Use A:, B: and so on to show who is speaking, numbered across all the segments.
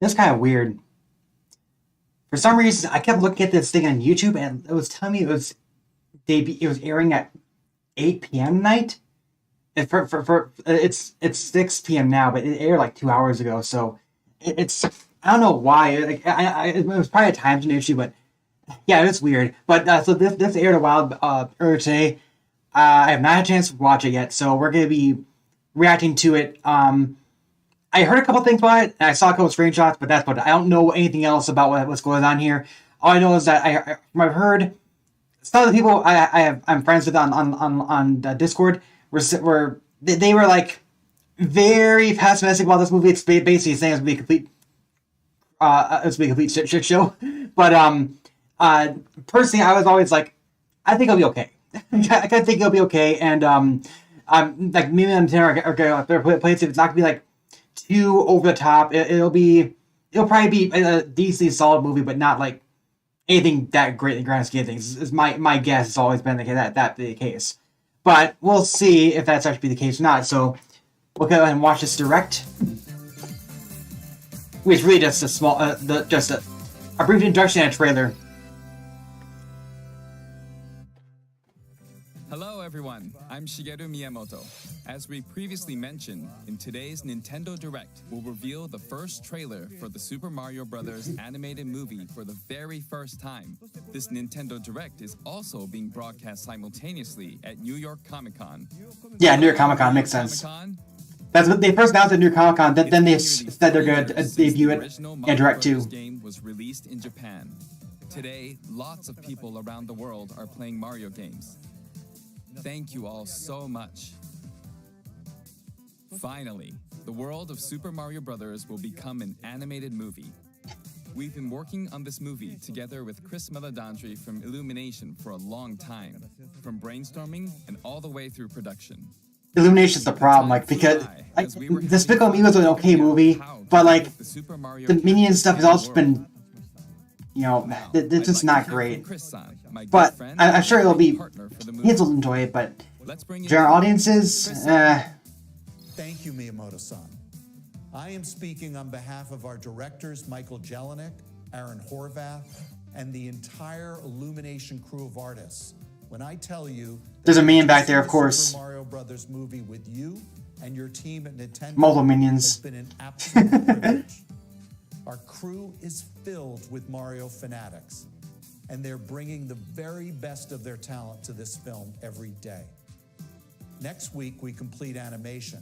A: It's kind of weird. For some reason, I kept looking at this thing on YouTube, and it was telling me it was airing at 8 p.m. night. And for it's 6 p.m. now, but it aired like 2 hours ago. So it's I don't know why. Like it was probably a time zone issue, but yeah, it's weird. But so this aired a while earlier today. I have not had a chance to watch it yet, so we're gonna be reacting to it. I heard a couple things about it, and I saw a couple screenshots, but that's about it. I don't know anything else about what's going on here. All I know is that I've heard some of the people I'm friends with on Discord they were like very pessimistic about this movie. It's basically saying it's gonna be a complete shit show. But personally, I was always like, I think it'll be okay. I think it'll be okay, and like me and Tim are going to play it. It's not gonna be like too over the top. It'll probably be a decently solid movie, but not like anything that great in the grand scheme of things. Is my guess. Has always been that the case, but we'll see if that's actually the case or not. So we'll go ahead and watch this direct, which is really just a small, just a brief introduction and a trailer.
B: Hello everyone, I'm Shigeru Miyamoto. As we previously mentioned, in today's Nintendo Direct, we'll reveal the first trailer for the Super Mario Bros. Animated movie for the very first time. This Nintendo Direct is also being broadcast simultaneously at New York Comic Con.
A: Yeah, New York Comic Con makes sense. That's what they first announced at New York Comic Con. Then they said they're going to debut it in Direct too.
B: Game was released in Japan. Today, lots of people around the world are playing Mario games. Thank you all so much. Finally, the world of Super Mario Bros. Will become an animated movie. We've been working on this movie together with Chris Meledandri from Illumination for a long time, from brainstorming and all the way through production.
A: Illumination's the problem, like, because Despicable Me was an okay movie, but like the Minions stuff has also been, it's just not great. But I'm sure it'll be, kids will enjoy it, but general audiences,
C: Thank you, Miyamoto-san. I am speaking on behalf of our directors, Michael Jelinek, Aaron Horvath, and the entire Illumination crew of artists. When I tell you,
A: there's a minion back there, of course.
C: Super Mario Brothers movie with you and your team at Nintendo
A: multiple minions.
C: has been an absolute privilege. Our crew is filled with Mario fanatics, and they're bringing the very best of their talent to this film every day. Next week, we complete animation.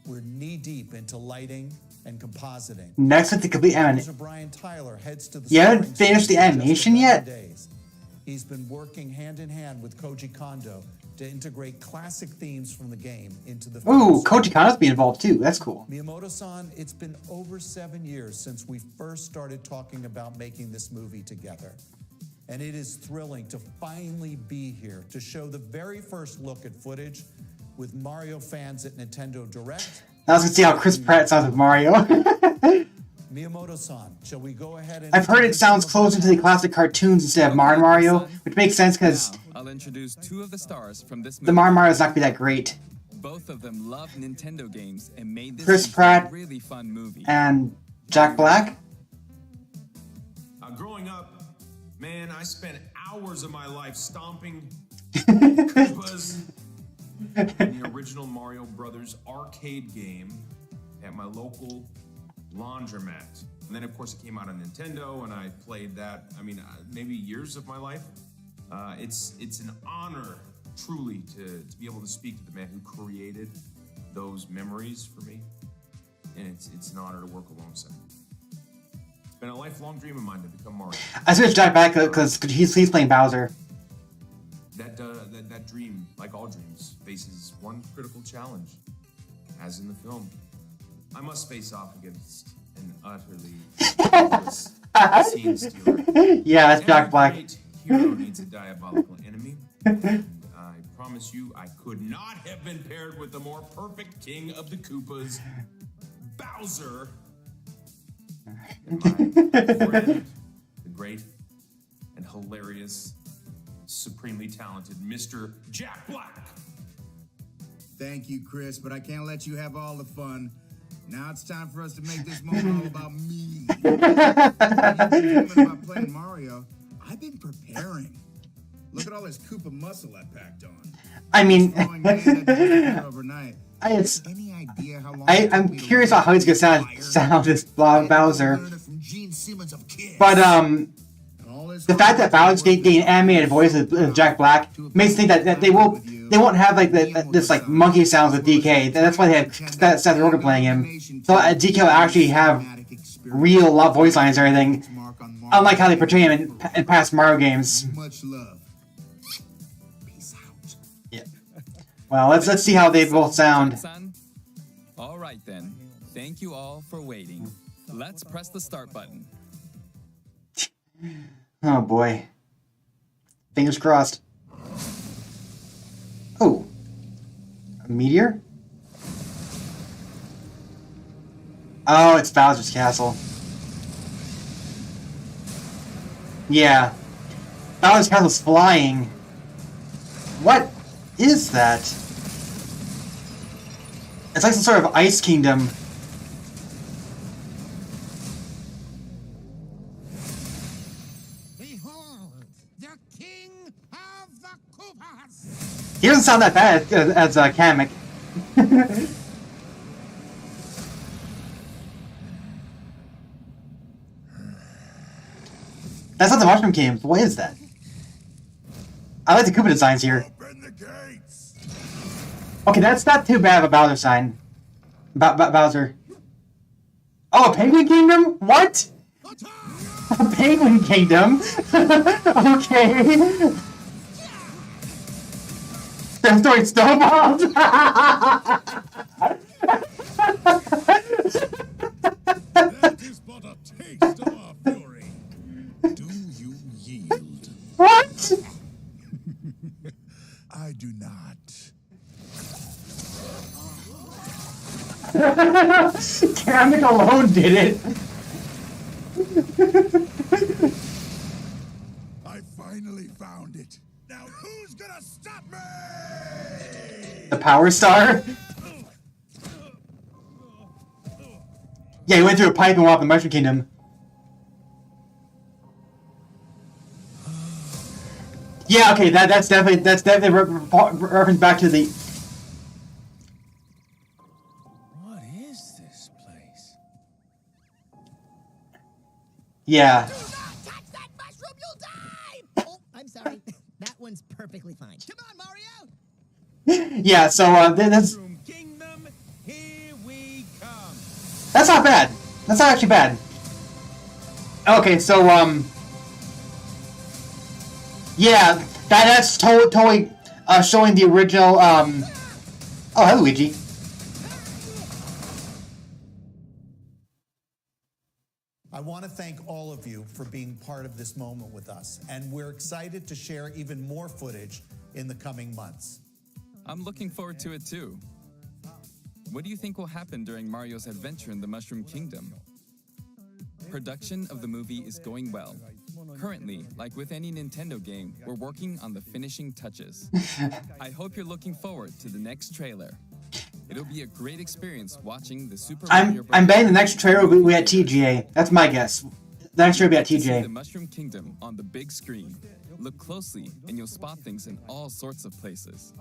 C: We're knee-deep into lighting and compositing.
A: Next week, the complete animation.
C: Brian Tyler heads to the
A: you haven't finished the animation yet?
C: Days. He's been working hand-in-hand with Koji Kondo to integrate classic themes from the game into the film.
A: Ooh, Koji Kondo's being involved too. That's cool.
C: Miyamoto-san, it's been over 7 years since we first started talking about making this movie together. And it is thrilling to finally be here to show the very first look at footage with Mario fans at Nintendo Direct.
A: Now let's see how Chris Pratt sounds with Mario.
C: Miyamoto-san, shall we go ahead and...
A: I've heard it sounds closer to the classic cartoons instead of Mario, which makes sense because
B: I'll introduce two of the stars from this movie.
A: The Mario's not gonna be that great.
B: Both of them love Nintendo games and made this
A: Chris Pratt
B: a really fun movie.
A: And Jack Black.
D: Growing up, man, I spent hours of my life stomping Koopas in the original Mario Brothers arcade game at my local laundromat. And then, of course, it came out on Nintendo, and I played that, maybe years of my life. It's an honor, truly, to be able to speak to the man who created those memories for me. And it's an honor to work alongside him. It's been a lifelong dream of mine to become Mario.
A: I switched Jack Black because he's playing Bowser.
D: That dream, like all dreams, faces one critical challenge, as in the film. I must face off against an utterly useless scene stealer.
A: Yeah, that's Jack Black.
D: Every great hero needs a diabolical enemy. And I promise you, I could not have been paired with the more perfect king of the Koopas, Bowser, than my friend, the great and hilarious, supremely talented Mr. Jack Black.
E: Thank you, Chris, but I can't let you have all the fun. Now it's time for us to make this moment all about me. About playing Mario, I've been preparing. Look at all this Koopa muscle I packed on.
A: I mean,
E: Overnight.
A: it's.
E: Any idea how long
A: I'm curious about how he's gonna sound this Bowser. But the fact that Bowser's getting animated voice of Jack Black makes me think that they won't have like this like monkey sounds with DK. That's why they have Seth Rogen playing him. So DK will actually have real voice lines or anything, unlike how they portray him in past Mario games.
E: Much love. Peace out.
A: Yeah. Well, let's see how they both sound.
B: Son? All right then. Thank you all for waiting. Let's press the start button.
A: Oh boy. Fingers crossed. Oh. A meteor? Oh, it's Bowser's castle. Yeah. Bowser's castle's flying. What is that? It's like some sort of ice kingdom. He doesn't sound that bad as Kamek. That's not the Mushroom Kingdom. What is that? I like the Koopa designs here. Okay, that's not too bad of a Bowser sign. Bowser. Oh, a Penguin Kingdom? What? A Penguin Kingdom? Okay. That story snowballed.
E: That is but a taste of our fury. Do you yield?
A: What?
E: I do not.
A: Kamek alone did it.
E: I finally found it. Now who's gonna stop me?
A: The Power Star? Yeah, he went through a pipe and walked the Mushroom Kingdom. Yeah, okay, that's definitely reference back to the.
E: What is this place?
A: Yeah.
F: Do not touch that mushroom, you'll die! Oh, I'm sorry. That one's perfectly fine. Come on, Mario!
A: Yeah, so that's
D: Kingdom, here we come.
A: that's not bad. That's not actually bad. Okay, so yeah, that's totally showing the original oh, hello, Luigi.
C: I want to thank all of you for being part of this moment with us, and we're excited to share even more footage in the coming months.
B: I'm looking forward to it too. What do you think will happen during Mario's adventure in the Mushroom Kingdom? Production of the movie is going well. Currently, like with any Nintendo game, we're working on the finishing touches. I hope you're looking forward to the next trailer. It'll be a great experience watching the Super Mario
A: I'm
B: Bros.
A: betting the next trailer will be at TGA. That's my guess. The next trailer will be at
B: See the
A: TGA.
B: Mushroom Kingdom on the big screen. Look closely and you'll spot things in all sorts of places.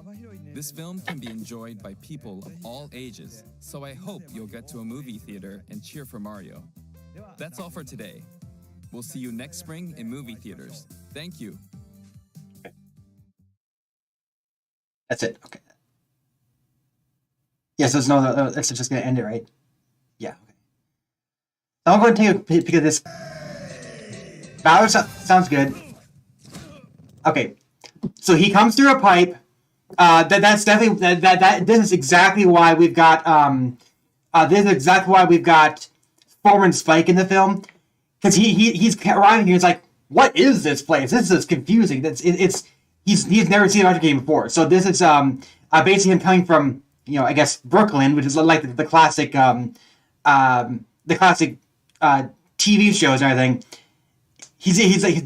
B: This film can be enjoyed by people of all ages, so I hope you'll get to a movie theater and cheer for Mario. That's all for today. We'll see you next spring in movie theaters. Thank you.
A: That's it. Okay. Yeah, so there's no. That's just gonna end it, right? Yeah. Okay. So I'm going to take a peek at this. Bowser sounds good. Okay, so he comes through a pipe. That's definitely that. This is exactly why we've got This is exactly why we've got Foreman Spike in the film, because he's arriving here. It's like, what is this place? This is confusing. He's never seen a Mario game before. So this is basically him coming from, I guess Brooklyn, which is like the classic TV shows and everything. He's like,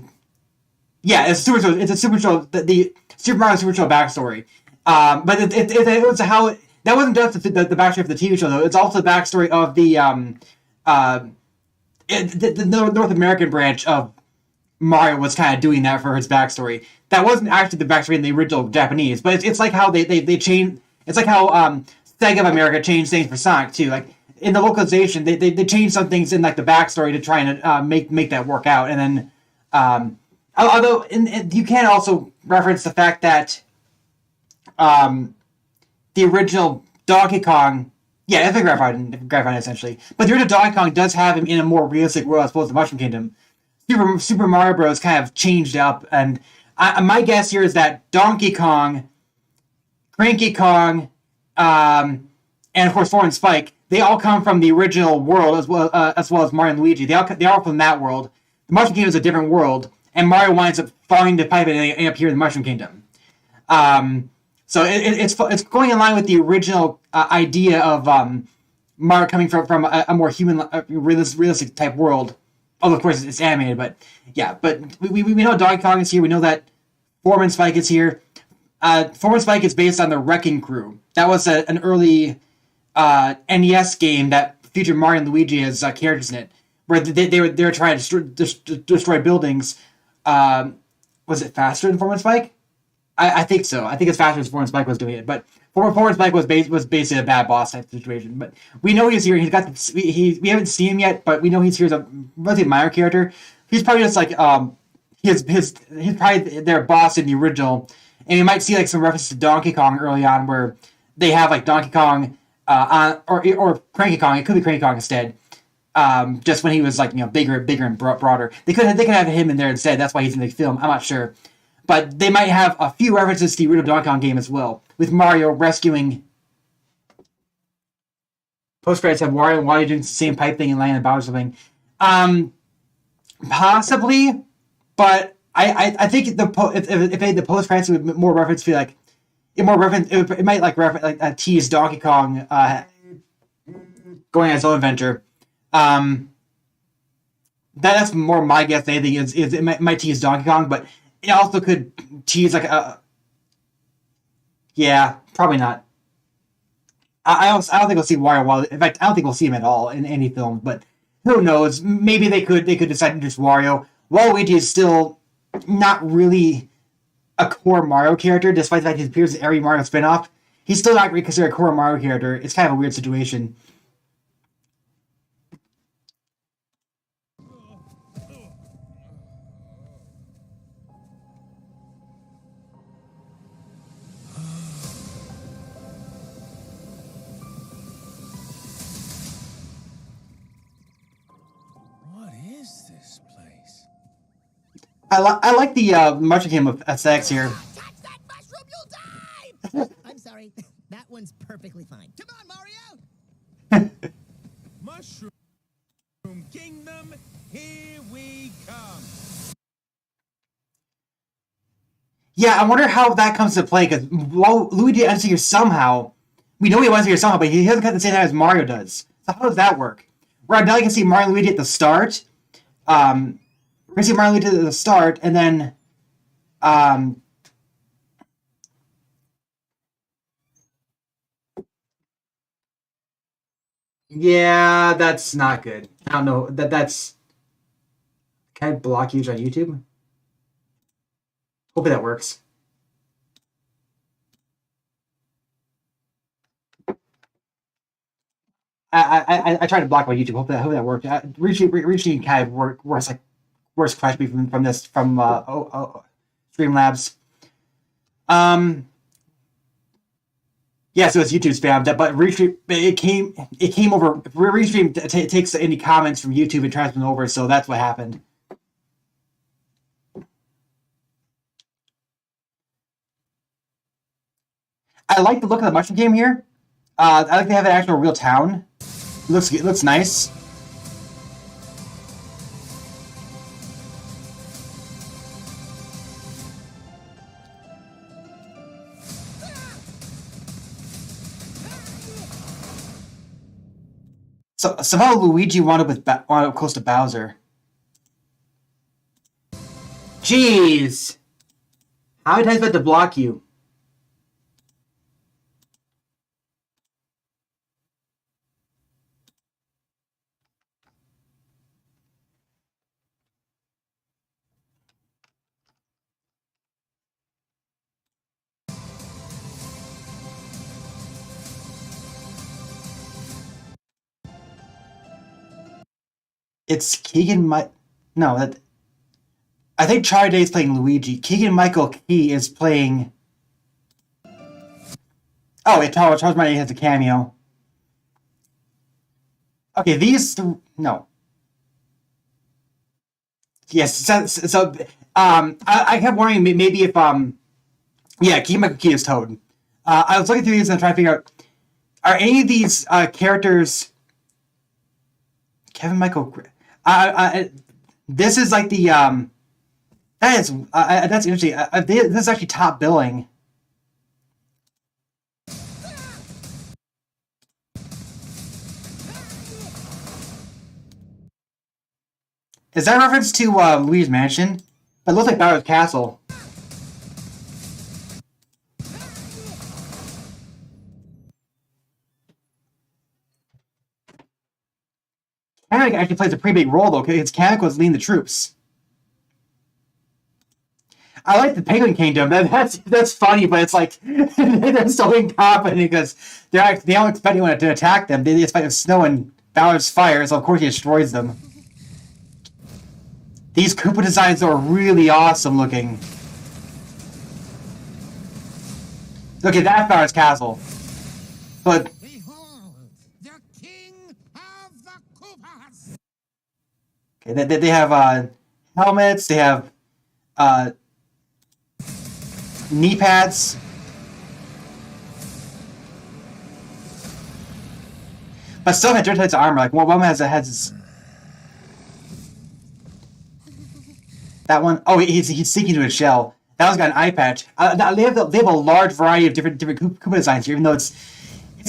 A: yeah, it's a super show. The Super Mario Super Show backstory. But it's how that wasn't just the backstory of the TV show though. It's also the backstory of the North American branch of Mario was kind of doing that for his backstory. That wasn't actually the backstory in the original Japanese, but it's like how they changed. It's like how Sega of America changed things for Sonic too. Like in the localization, they changed some things in like the backstory to try and make that work out. And then although you can also reference the fact that the original Donkey Kong, yeah, it's a graphite essentially, but the original Donkey Kong does have him in a more realistic world as opposed to Mushroom Kingdom. Super Mario Bros. Kind of changed up, and my guess here is that Donkey Kong, Cranky Kong, and of course Foreign Spike, they all come from the original world as well as Mario and Luigi. They all from that world. The Mushroom Kingdom is a different world, and Mario winds up falling the pipe and ending up here in the Mushroom Kingdom. So it's going in line with the original idea of Mario coming from a more human, realistic type world. Although, of course, it's animated, but yeah. But we know Donkey Kong is here. We know that Foreman Spike is here. Foreman Spike is based on the Wrecking Crew. That was an early NES game that featured Mario and Luigi as characters in it, where they were trying to destroy buildings. Was it faster than Foreman Spike? I think so. I think it's faster than Foreman Spike was doing it, but Foreman Spike was basically a bad boss type situation. But we know he's here. He's got we haven't seen him yet, but we know he's here as a relatively minor character. He's probably just like he's probably their boss in the original, and you might see like some references to Donkey Kong early on, where they have like Donkey Kong or Cranky Kong. It could be Cranky Kong instead. Just when he was like bigger and broader, they could have him in there instead. That's why he's in the film. I'm not sure. But they might have a few references to the original Donkey Kong game as well, with Mario rescuing. Post credits have Wario doing the same pipe thing and landing the Bowser thing. Possibly, but I think if the post credits would more reference feel like it might like tease Donkey Kong going on his own adventure. That's more my guess than anything is it might tease Donkey Kong, but it also could tease like yeah, probably not. I don't think we'll see Wario. In fact, I don't think we'll see him at all in any film. But who knows? Maybe they could decide to introduce Wario. Waluigi is still not really a core Mario character, despite the fact he appears in every Mario spinoff. He's still not really considered a core Mario character. It's kind of a weird situation. I like the Mushroom Kingdom aesthetics here.
F: Touch that mushroom, you'll die! I'm sorry. That one's perfectly fine. Come on, Mario!
D: Mushroom Kingdom, here we come.
A: Yeah, I wonder how that comes to play, because Luigi ends here somehow. We know he ends here somehow, but he doesn't cut the same time as Mario does. So how does that work? Where now you can see Mario and Luigi at the start. We're going to see Mario and Luigi at the start, and then yeah, that's not good. I don't know. That's... Can I block you on YouTube? Hopefully that works. I tried to block my YouTube. Hopefully that worked. Reaching kind of works crashed me from Streamlabs. Yeah, so it's YouTube spam. But Restream it came over. Restream takes any comments from YouTube and transfers them over. So that's what happened. I like the look of the Mushroom Kingdom here. I like they have an actual real town. It looks nice. So somehow Luigi wound up close to Bowser. Jeez! How many times do I have to block you? It's Keegan No, that I think Charlie Day is playing Luigi. Keegan Michael Key is playing. Oh, Charles Martinet has a cameo. Okay, no. Yes, so I kept worrying maybe if yeah, Keegan Michael Key is Toad. I was looking through these and trying to figure out, are any of these characters Kevin Michael? This is like the that's interesting. This is actually top billing. Is that a reference to Luigi's Mansion? But it looks like Bowser's Castle. Kamek actually plays a pretty big role though, because Kamek was leading the troops. I like the Penguin Kingdom. That's funny, but it's like they're so incompetent because they don't expect anyone to attack them. They just fight with snow and Bowser's fire, so of course he destroys them. These Koopa designs are really awesome looking. Look at that Bowser's Castle. But
F: Behold, the king of the Koopas.
A: okay, they have helmets. They have knee pads. But still have different types of armor. Like one has that one. Oh, he's sinking into a shell. That one's got an eye patch. They have a large variety of different Koopa designs here, even though it's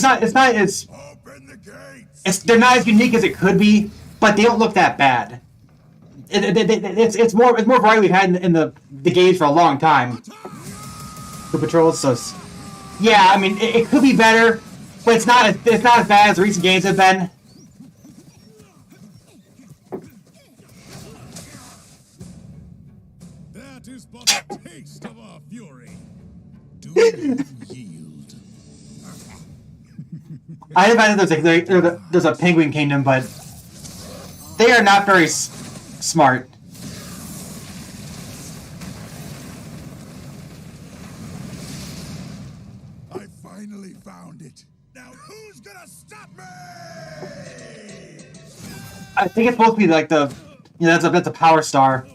A: not as
E: Open the gates.
A: they're not as unique as it could be, but they don't look that bad. It's more variety we've had in the games for a long time. The patrols, so yeah, I mean it could be better, but it's not as bad as recent games have been.
E: That is but a taste of our fury. Do you yield?
A: I imagine there's a Penguin Kingdom, but they are not very smart.
E: I finally found it. Now who's gonna stop me?
A: I think it's supposed to be like that's a power star.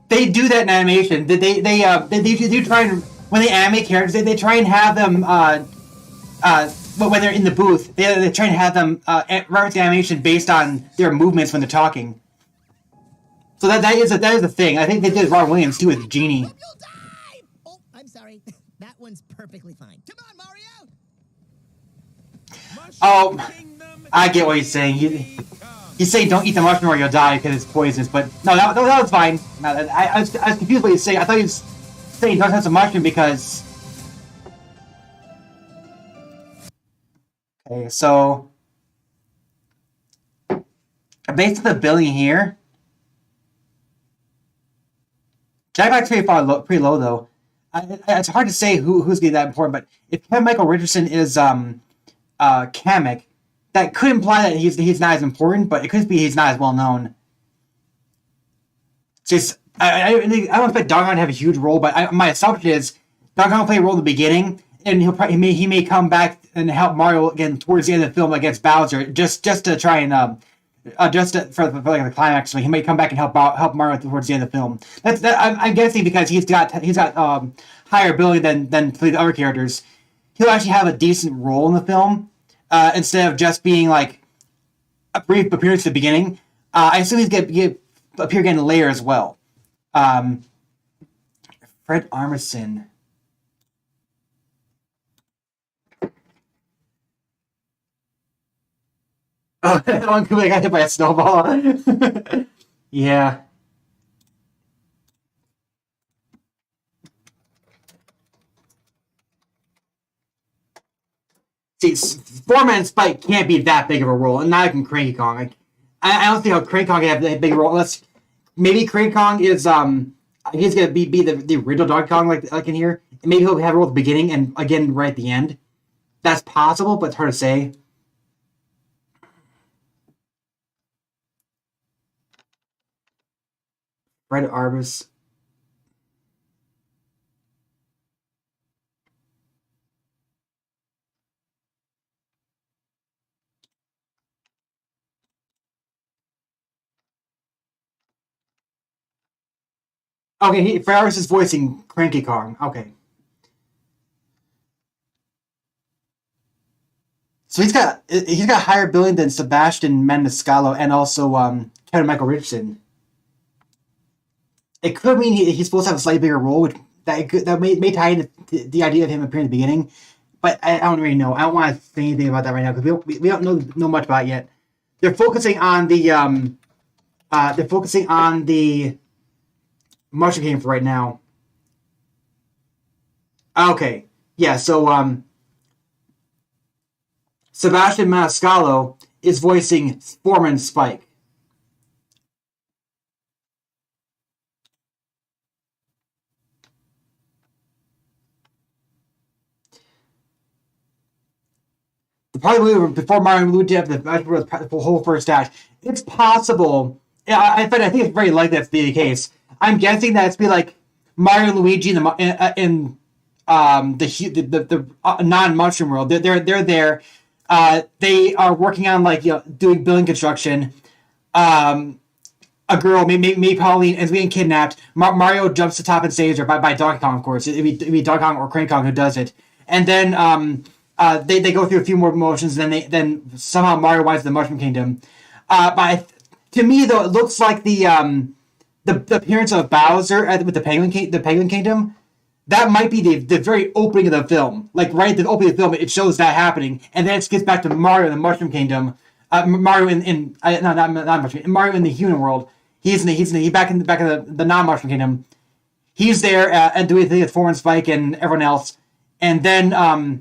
A: They do that in animation. They do try and when they animate characters, they try and have them when they're in the booth, they try and have them reference the animation based on their movements when they're talking. So that is a thing. I think they did Ron Williams too with Genie.
F: You'll die! Oh, I'm sorry. That one's perfectly fine. Come on, Mario!
A: Oh, I get what he's saying. He's saying don't eat the mushroom or you'll die because it's poisonous. But no, that was fine. No, I was confused what he's saying. I thought he was saying don't have some mushroom because. Okay, so based on the billing here, Jack Black's pretty low though. It's hard to say who's gonna be that important, but if Kevin Michael Richardson is Kamek, that could imply that he's not as important, but it could be he's not as well known. Just I don't expect Donkey Kong to have a huge role, but my assumption is Donkey Kong will play a role in the beginning, and he may come back and help Mario again towards the end of the film against Bowser, just to try and for like the climax. So he may come back and help Mario towards the end of the film. I'm guessing because he's got higher ability than the other characters. He'll actually have a decent role in the film instead of just being like a brief appearance at the beginning. I assume he's gonna appear again later as well. Fred Armisen. Oh, that one could got hit by a snowball. Yeah. See, Foreman Spike can't be that big of a role, and not even Cranky Kong. Like, I don't see how Cranky Kong can have that big a role unless maybe Cranky Kong is he's gonna be the original Donkey Kong like in here, and maybe he'll have a role at the beginning and again right at the end. That's possible, but it's hard to say. Fred Arbus. Okay, Fred Arbus is voicing Cranky Kong. Okay. So he's got higher billing than Sebastian Maniscalco and also Kevin Michael Richardson. It could mean he's supposed to have a slightly bigger role, which that may tie into the idea of him appearing at the beginning. But I don't really know. I don't want to say anything about that right now because we don't know much about it yet. They're focusing on the Mushroom Kingdom for right now. Okay, yeah. So Sebastian Maniscalco is voicing Foreman Spike. The part of the movie before Mario and Luigi have the whole first act. It's possible. Yeah, in fact, I think it's very likely that's the case. I'm guessing that it's be like Mario and Luigi in the non-mushroom world. They're there. They are working on doing building construction. A girl, maybe Pauline, is being kidnapped. Mario jumps to top and saves her by Donkey Kong, of course. It'd be Donkey Kong or Cranky Kong who does it. And then they go through a few more motions, and then somehow Mario winds the Mushroom Kingdom. To me, though, it looks like the appearance of Bowser with the Penguin Kingdom. That might be the very opening of the film. Like right at the opening of the film, it shows that happening, and then it gets back to Mario in the Mushroom Kingdom. Mario Mario in the human world. He's back in the non-Mushroom Kingdom. He's there and doing things with Foreman Spike and everyone else, and then of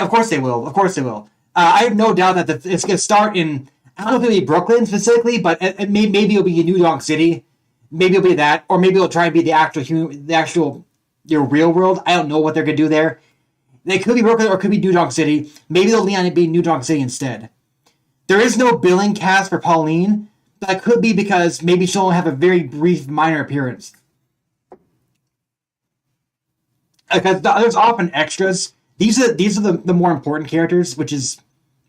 A: course they will. Of course they will. I have no doubt that it's going to start in. I don't know if it'll be Brooklyn specifically, but maybe it'll be New Donk City. Maybe it'll be that, or maybe it'll try and be the actual real world. I don't know what they're going to do there. They could be Brooklyn or it could be New Donk City. Maybe they'll lean on it being New Donk City instead. There is no billing cast for Pauline. That could be because maybe she'll only have a very brief, minor appearance. Because there's often extras. These are the more important characters, which is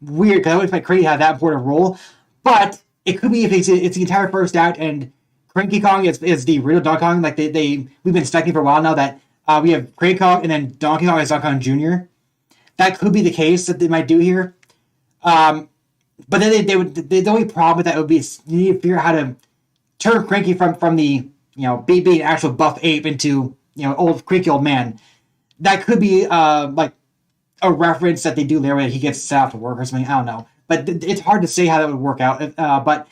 A: weird because I wouldn't expect Cranky to have that important role. But it could be if it's the entire first act and Cranky Kong is the real Donkey Kong. Like we've been expecting for a while now that we have Cranky Kong and then Donkey Kong as Donkey Kong Jr. That could be the case that they might do here. But then the only problem with that would be you need to figure out how to turn Cranky from the being an actual buff ape into old cranky old man. That could be like a reference that they do there when he gets set out to work or something. I don't know, but it's hard to say how that would work out. But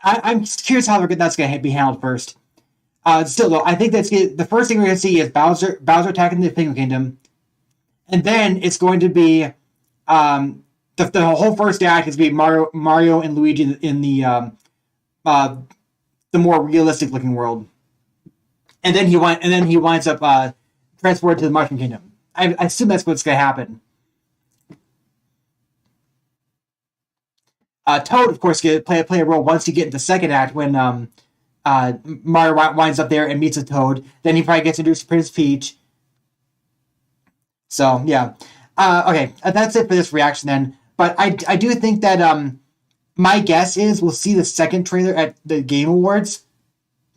A: I'm curious how that's going to be handled first. Still though, I think the first thing we're going to see is Bowser attacking the Penguin Kingdom, and then it's going to be the whole first act is be Mario and Luigi in the more realistic looking world, and then he winds up transported to the Mushroom Kingdom. I assume that's what's going to happen. Toad, of course, can play a role once you get into the second act when Mario winds up there and meets a Toad. Then he probably gets introduced to Princess Peach. So yeah, okay, that's it for this reaction then. But I do think that my guess is we'll see the second trailer at the Game Awards.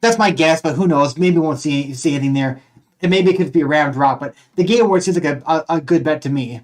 A: That's my guess, but who knows? Maybe we won't see anything there. And maybe it could be a random drop, but the Game Awards seems like a good bet to me.